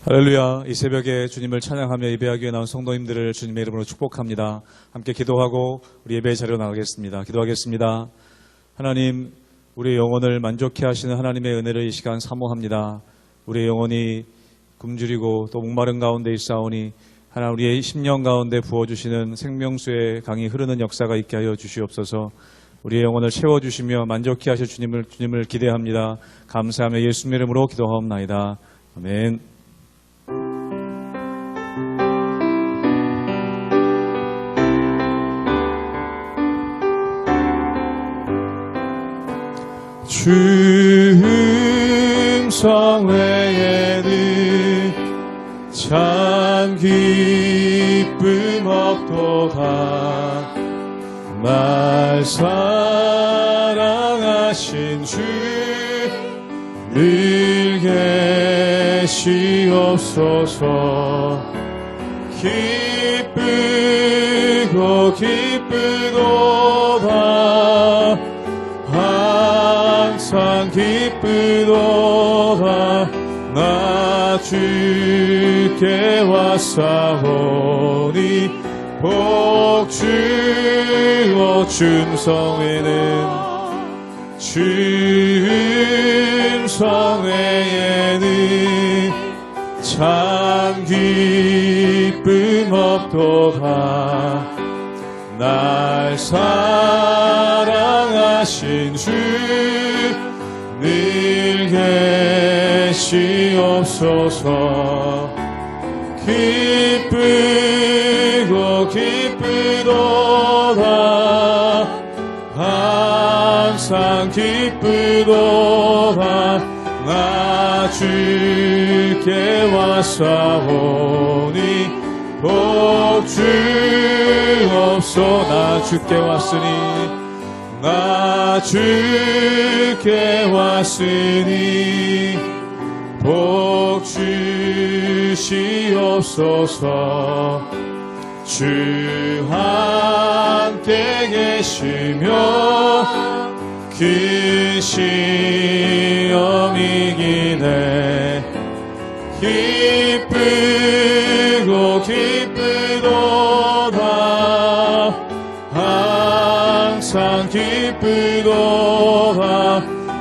할렐루야. 이 새벽에 주님을 찬양하며 예배하기 위해 나온 성도님들을 주님의 이름으로 축복합니다. 함께 기도하고 우리 예배의 자리로 나가겠습니다. 기도하겠습니다. 하나님, 우리의 영혼을 만족해 하시는 하나님의 은혜를 이 시간 사모합니다. 우리의 영혼이 굶주리고 또 목마른 가운데 있사오니 하나님, 우리의 심령 가운데 부어주시는 생명수의 강이 흐르는 역사가 있게 하여 주시옵소서. 우리의 영혼을 채워주시며 만족해 하실 주님을 기대합니다. 감사하며 예수님의 이름으로 기도하옵나이다. 아멘. 주 음성 외에는 참 기쁨 없도다. 날 사랑하신 주 늘 계시옵소서. 기쁘고 기쁘도다. 항상 기쁘도다. 나 주께 왔사오니 복 주어 줌성에는 주 음성 외에는 참 기쁨 없도다. 날 사랑하신 주 늘 계시옵소서. 기쁘고 기쁘도다. 항상 기쁘도다. 나 주께 왔사오니 복 주옵소. 나 주께 왔으니 나 주께 왔으니 복 주시옵소서. 주 함께 계시며 그 시험 이기네. 기쁘고 기쁘도다. 항상 기쁘도다.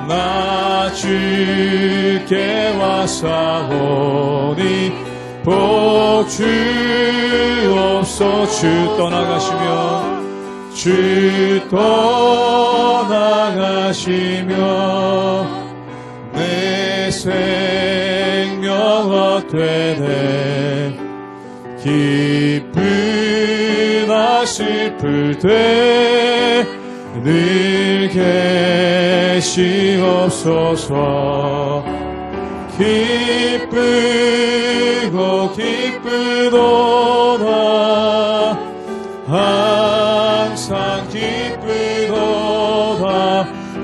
나 주께 왔사오니 복 주옵소. 주 떠나가시며 주 떠나가시며 내 생명 헛되네. 기쁘나 슬플 때 늘 계시옵소서. 기쁘고 기쁘도다. 항상 기쁘도다.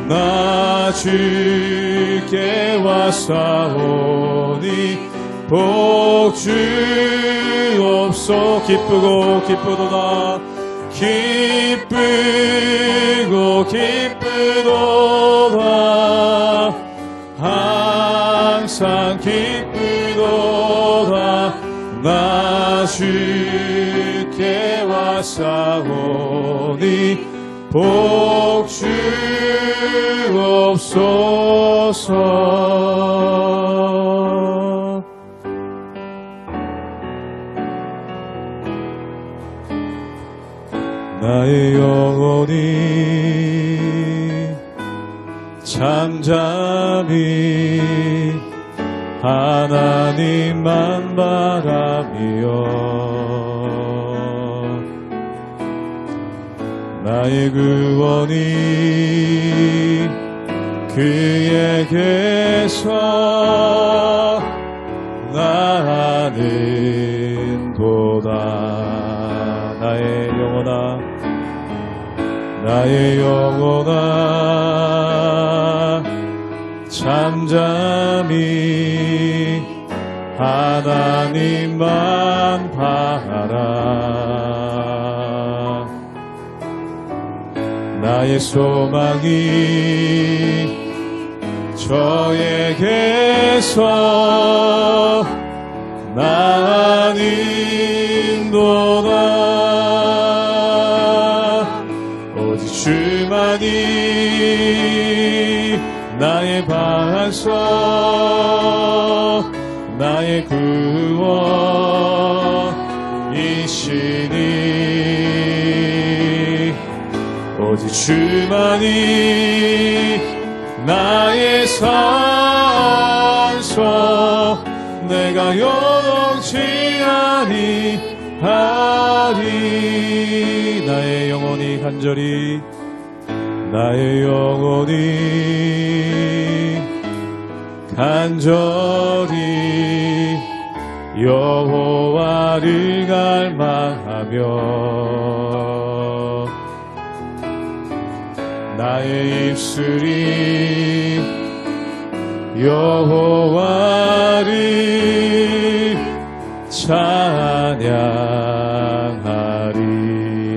나 주께 왔사오니 복 주옵소. 기쁘고 기쁘도다. 기쁘고 기쁘도다. 항상 기쁘도다. 나 주께 왔사오니 복 주옵소서. 나의 영혼이 잠잠히 하나님만 바라며 나의 구원이 그에게서 나는 도다. 나의 영혼아 잠잠히 하나님만 바라라. 나의 소망이 저에게서 나는도다. 오직 주만이 나의 반석, 나의 구원이시니. 오직 주만이 나의 산소, 내가 요동치 아니하리. 나의 영혼이 간절히 나의 영혼이 간절히 여호와를 갈망하며 나의 입술이 여호와를 찬양하리.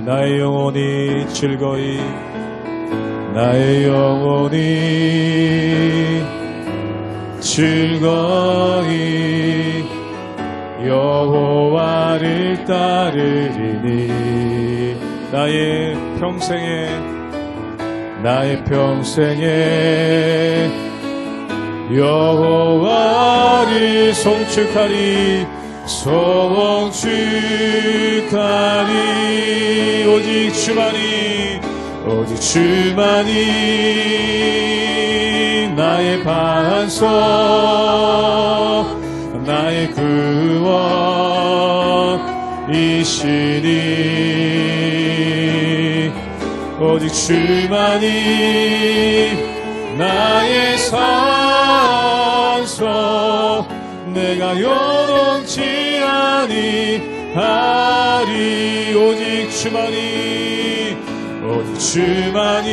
나의 영혼이 즐거이 나의 영혼이 즐거이 여호와를 따르리니. 나의 평생에 여호와를 송축하리. 송축하리. 오직 주만이 나의 반석, 나의 구원이시니. 오직 주만이 나의 산소, 내가 요동치 아니하리. 오직 주만이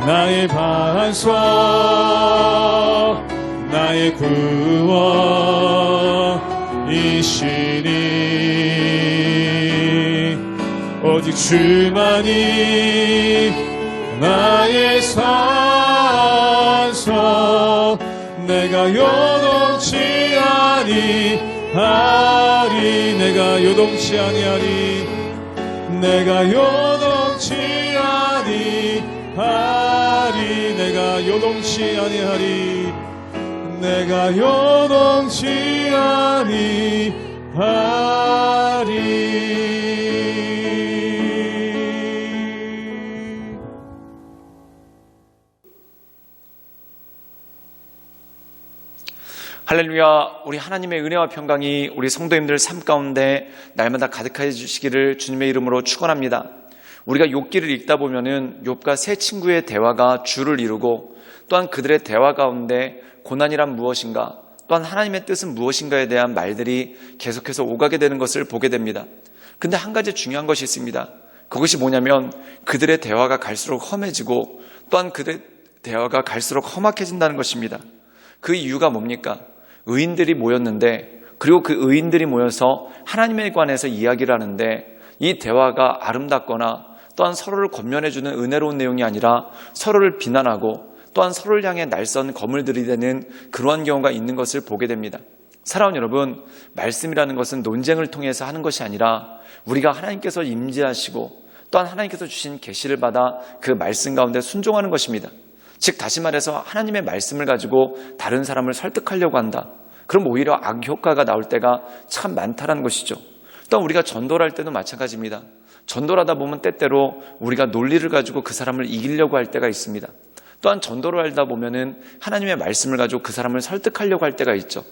나의 반석, 나의 구원이시니. 오직 주만이 나의 산소, 내가 요동치 아니하리. 내가 요동치 아니하리. 내가 요동치 아니하리. 내가 요동치 아니하리. 내가 요동치 아니하리. 할렐루야. 우리 하나님의 은혜와 평강이 우리 성도님들 삶 가운데 날마다 가득하여 주시기를 주님의 이름으로 축원합니다. 우리가 욥기를 읽다 보면은 욥과 세 친구의 대화가 주를 이루고, 또한 그들의 대화 가운데 고난이란 무엇인가, 또한 하나님의 뜻은 무엇인가에 대한 말들이 계속해서 오가게 되는 것을 보게 됩니다. 근데 한 가지 중요한 것이 있습니다. 그것이 뭐냐면 그들의 대화가 갈수록 험해지고, 또한 그들의 대화가 갈수록 험악해진다는 것입니다. 그 이유가 뭡니까? 의인들이 모였는데, 그리고 그 의인들이 모여서 하나님에 관해서 이야기를 하는데, 이 대화가 아름답거나 또한 서로를 권면해주는 은혜로운 내용이 아니라 서로를 비난하고 또한 서로를 향해 날선 검을 들이대는 그러한 경우가 있는 것을 보게 됩니다. 사랑하는 여러분, 말씀이라는 것은 논쟁을 통해서 하는 것이 아니라 우리가 하나님께서 임재하시고 또한 하나님께서 주신 계시를 받아 그 말씀 가운데 순종하는 것입니다. 즉 다시 말해서 하나님의 말씀을 가지고 다른 사람을 설득하려고 한다. 그럼 오히려 악효과가 나올 때가 참 많다는 것이죠. 또한 우리가 전도를 할 때도 마찬가지입니다. 전도를 하다 보면 때때로 우리가 논리를 가지고 그 사람을 이기려고 할 때가 있습니다. 또한 전도를 하다 보면은 하나님의 말씀을 가지고 그 사람을 설득하려고 할 때가 있죠.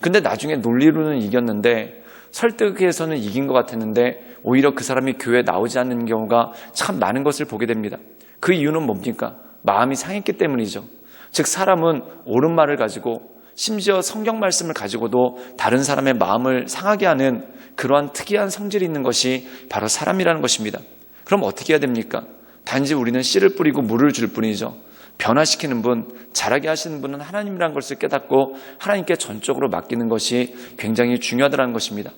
근데 나중에 논리로는 이겼는데 설득에서는 이긴 것 같았는데 오히려 그 사람이 교회에 나오지 않는 경우가 참 많은 것을 보게 됩니다. 그 이유는 뭡니까? 마음이 상했기 때문이죠. 즉 사람은 옳은 말을 가지고 심지어 성경 말씀을 가지고도 다른 사람의 마음을 상하게 하는 그러한 특이한 성질이 있는 것이 바로 사람이라는 것입니다. 그럼 어떻게 해야 됩니까? 단지 우리는 씨를 뿌리고 물을 줄 뿐이죠. 변화시키는 분, 자라게 하시는 분은 하나님이라는 것을 깨닫고 하나님께 전적으로 맡기는 것이 굉장히 중요하다는 것입니다.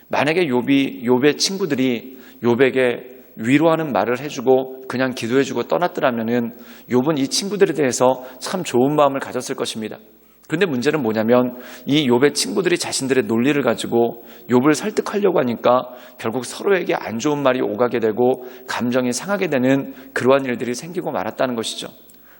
만약에 욥의 친구들이 욥에게 위로하는 말을 해주고 그냥 기도해주고 떠났더라면은 욥은 이 친구들에 대해서 참 좋은 마음을 가졌을 것입니다. 그런데 문제는 뭐냐면 이 욥의 친구들이 자신들의 논리를 가지고 욥을 설득하려고 하니까 결국 서로에게 안 좋은 말이 오가게 되고 감정이 상하게 되는 그러한 일들이 생기고 말았다는 것이죠.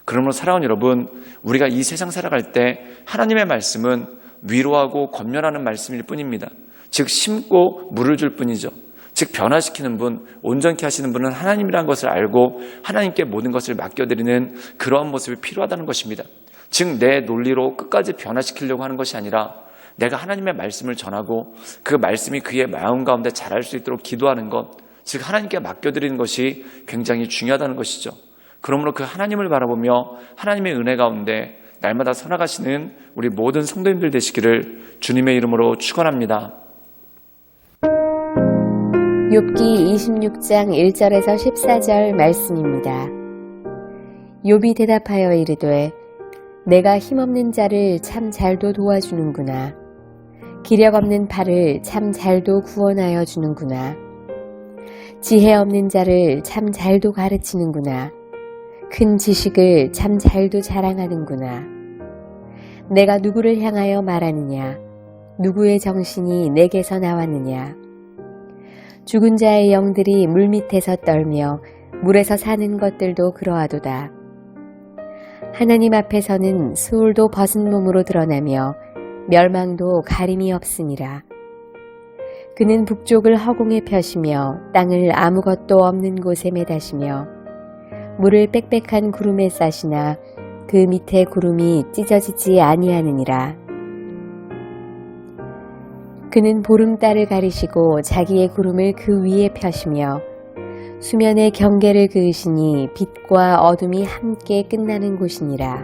그러므로 사랑하는 여러분, 우리가 이 세상 살아갈 때 하나님의 말씀은 위로하고 권면하는 말씀일 뿐입니다. 즉 심고 물을 줄 뿐이죠. 즉 변화시키는 분, 온전케 하시는 분은 하나님이라는 것을 알고 하나님께 모든 것을 맡겨드리는 그러한 모습이 필요하다는 것입니다. 즉 내 논리로 끝까지 변화시키려고 하는 것이 아니라 내가 하나님의 말씀을 전하고 그 말씀이 그의 마음 가운데 자랄 수 있도록 기도하는 것, 즉 하나님께 맡겨드리는 것이 굉장히 중요하다는 것이죠. 그러므로 그 하나님을 바라보며 하나님의 은혜 가운데 날마다 살아가시는 우리 모든 성도님들 되시기를 주님의 이름으로 축원합니다. 욥기 26장 1절에서 14절 말씀입니다. 욥이 대답하여 이르되 내가 힘없는 자를 참 잘도 도와주는구나. 기력 없는 팔을 참 잘도 구원하여 주는구나. 지혜 없는 자를 참 잘도 가르치는구나. 큰 지식을 참 잘도 자랑하는구나. 내가 누구를 향하여 말하느냐? 누구의 정신이 내게서 나왔느냐? 죽은 자의 영들이 물밑에서 떨며 물에서 사는 것들도 그러하도다. 하나님 앞에서는 수울도 벗은 몸으로 드러나며 멸망도 가림이 없으니라. 그는 북쪽을 허공에 펴시며 땅을 아무것도 없는 곳에 매다시며 물을 빽빽한 구름에 싸시나 그 밑에 구름이 찢어지지 아니하느니라. 그는 보름달을 가리시고 자기의 구름을 그 위에 펴시며 수면의 경계를 그으시니 빛과 어둠이 함께 끝나는 곳이니라.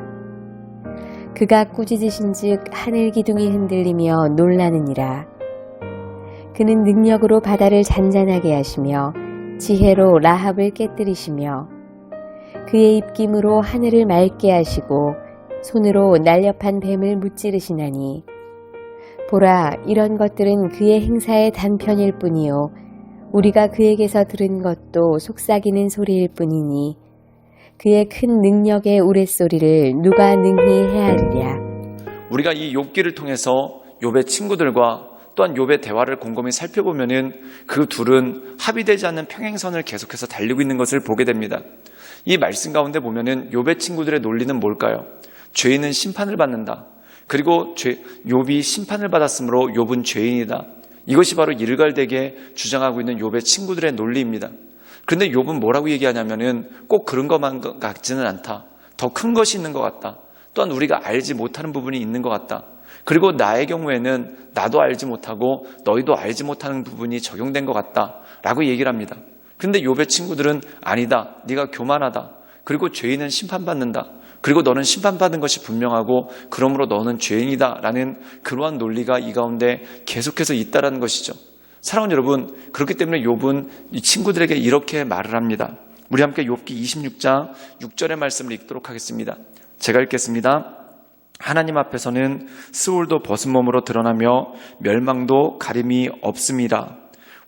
그가 꾸짖으신즉 하늘 기둥이 흔들리며 놀라느니라. 그는 능력으로 바다를 잔잔하게 하시며 지혜로 라합을 깨뜨리시며 그의 입김으로 하늘을 맑게 하시고 손으로 날렵한 뱀을 무찌르시나니 보라, 이런 것들은 그의 행사의 단편일 뿐이요 우리가 그에게서 들은 것도 속삭이는 소리일 뿐이니 그의 큰 능력의 우레소리를 누가 능히 헤아리랴. 우리가 이 욥기를 통해서 욥의 친구들과 또한 욥의 대화를 곰곰이 살펴보면은 그 둘은 합의되지 않는 평행선을 계속해서 달리고 있는 것을 보게 됩니다. 이 말씀 가운데 보면은 욥의 친구들의 논리는 뭘까요? 죄인은 심판을 받는다. 그리고 욥이 심판을 받았으므로 욥은 죄인이다. 이것이 바로 일갈되게 주장하고 있는 욥의 친구들의 논리입니다. 그런데 욥은 뭐라고 얘기하냐면은 꼭 그런 것만 같지는 않다. 더 큰 것이 있는 것 같다. 또한 우리가 알지 못하는 부분이 있는 것 같다. 그리고 나의 경우에는 나도 알지 못하고 너희도 알지 못하는 부분이 적용된 것 같다 라고 얘기를 합니다. 그런데 욥의 친구들은 아니다. 네가 교만하다. 그리고 죄인은 심판받는다. 그리고 너는 심판받은 것이 분명하고 그러므로 너는 죄인이다 라는 그러한 논리가 이 가운데 계속해서 있다라는 것이죠. 사랑하는 여러분, 그렇기 때문에 욥은 이 친구들에게 이렇게 말을 합니다. 우리 함께 욥기 26장 6절의 말씀을 읽도록 하겠습니다. 제가 읽겠습니다. 하나님 앞에서는 스울도 벗은 몸으로 드러나며 멸망도 가림이 없음이라.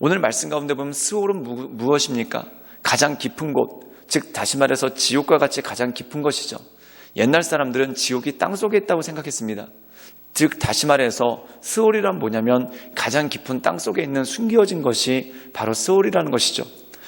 오늘 말씀 가운데 보면 스울은 무엇입니까? 가장 깊은 곳, 즉 다시 말해서 지옥과 같이 가장 깊은 것이죠. 옛날 사람들은 지옥이 땅속에 있다고 생각했습니다. 즉 다시 말해서 스올이란 뭐냐면 가장 깊은 땅속에 있는 숨겨진 것이 바로 스올이라는 것이죠.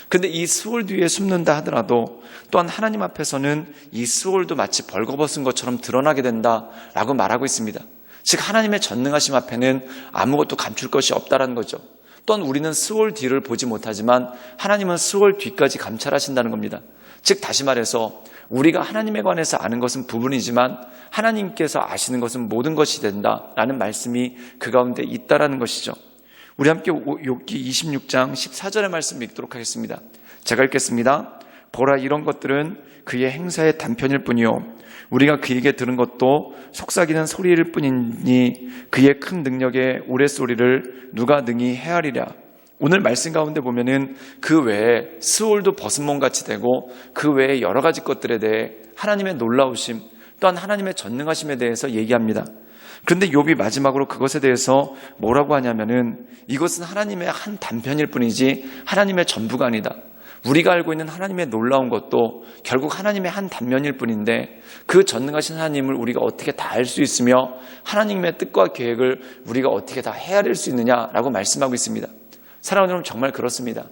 그런데 이 스올 뒤에 숨는다 하더라도 또한 하나님 앞에서는 이 스올도 마치 벌거벗은 것처럼 드러나게 된다라고 말하고 있습니다. 즉 하나님의 전능하심 앞에는 아무것도 감출 것이 없다라는 거죠. 또한 우리는 스올 뒤를 보지 못하지만 하나님은 스올 뒤까지 감찰하신다는 겁니다. 즉 다시 말해서 우리가 하나님에 관해서 아는 것은 부분이지만 하나님께서 아시는 것은 모든 것이 된다라는 말씀이 그 가운데 있다라는 것이죠. 우리 함께 욥기 26장 14절의 말씀 읽도록 하겠습니다. 제가 읽겠습니다. 보라, 이런 것들은 그의 행사의 단편일 뿐이요 우리가 그에게 들은 것도 속삭이는 소리일 뿐이니 그의 큰 능력의 우레소리를 누가 능히 헤아리랴. 오늘 말씀 가운데 보면은 그 외에 스올도 벗은 몸같이 되고 그 외에 여러 가지 것들에 대해 하나님의 놀라우심 또한 하나님의 전능하심에 대해서 얘기합니다. 그런데 욥이 마지막으로 그것에 대해서 뭐라고 하냐면은 이것은 하나님의 한 단편일 뿐이지 하나님의 전부가 아니다. 우리가 알고 있는 하나님의 놀라운 것도 결국 하나님의 한 단면일 뿐인데 그 전능하신 하나님을 우리가 어떻게 다 알 수 있으며 하나님의 뜻과 계획을 우리가 어떻게 다 헤아릴 수 있느냐라고 말씀하고 있습니다. 사랑하는 여러분, 정말 그렇습니다.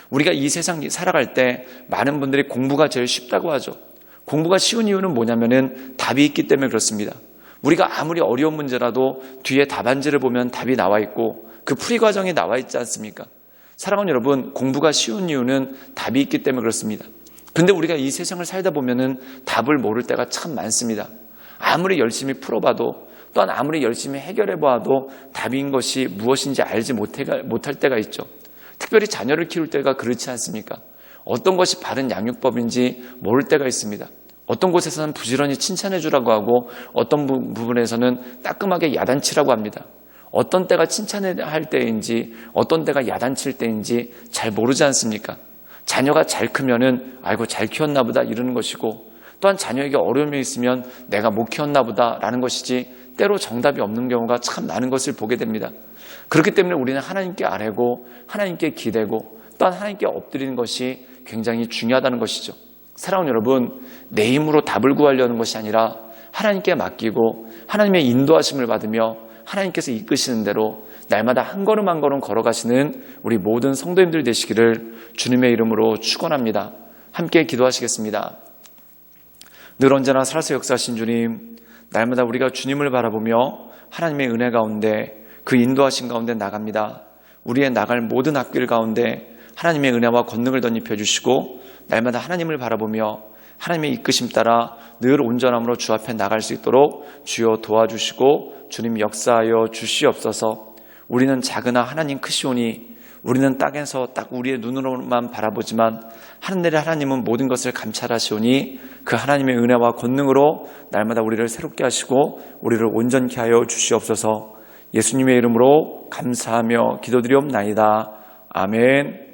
우리가 이 세상 살아갈 때 많은 분들이 공부가 제일 쉽다고 하죠. 공부가 쉬운 이유는 뭐냐면은 답이 있기 때문에 그렇습니다. 우리가 아무리 어려운 문제라도 뒤에 답안지를 보면 답이 나와 있고 그 풀이 과정이 나와 있지 않습니까? 사랑하는 여러분, 공부가 쉬운 이유는 답이 있기 때문에 그렇습니다. 근데 우리가 이 세상을 살다 보면은 답을 모를 때가 참 많습니다. 아무리 열심히 풀어봐도 또한 아무리 열심히 해결해봐도 답인 것이 무엇인지 알지 못할 때가 있죠. 특별히 자녀를 키울 때가 그렇지 않습니까? 어떤 것이 바른 양육법인지 모를 때가 있습니다. 어떤 곳에서는 부지런히 칭찬해 주라고 하고 어떤 부분에서는 따끔하게 야단치라고 합니다. 어떤 때가 칭찬해야 할 때인지 어떤 때가 야단칠 때인지 잘 모르지 않습니까? 자녀가 잘 크면은 아이고 잘 키웠나 보다 이러는 것이고 또한 자녀에게 어려움이 있으면 내가 못 키웠나 보다 라는 것이지 때로 정답이 없는 경우가 참 많은 것을 보게 됩니다. 그렇기 때문에 우리는 하나님께 아뢰고 하나님께 기대고 또한 하나님께 엎드리는 것이 굉장히 중요하다는 것이죠. 사랑하는 여러분, 내 힘으로 답을 구하려는 것이 아니라 하나님께 맡기고 하나님의 인도하심을 받으며 하나님께서 이끄시는 대로 날마다 한 걸음 한 걸음 걸어가시는 우리 모든 성도님들 되시기를 주님의 이름으로 축원합니다. 함께 기도하시겠습니다. 늘 언제나 살아서 역사하신 주님, 날마다 우리가 주님을 바라보며 하나님의 은혜 가운데 그 인도하신 가운데 나갑니다. 우리의 나갈 모든 앞길 가운데 하나님의 은혜와 권능을 덧입혀 주시고 날마다 하나님을 바라보며 하나님의 이끄심 따라 늘 온전함으로 주 앞에 나갈 수 있도록 주여 도와주시고 주님 역사하여 주시옵소서. 우리는 작으나 하나님 크시오니 우리는 땅에서 딱 우리의 눈으로만 바라보지만 하늘의 하나님은 모든 것을 감찰하시오니 그 하나님의 은혜와 권능으로 날마다 우리를 새롭게 하시고 우리를 온전케 하여 주시옵소서. 예수님의 이름으로 감사하며 기도드리옵나이다. 아멘.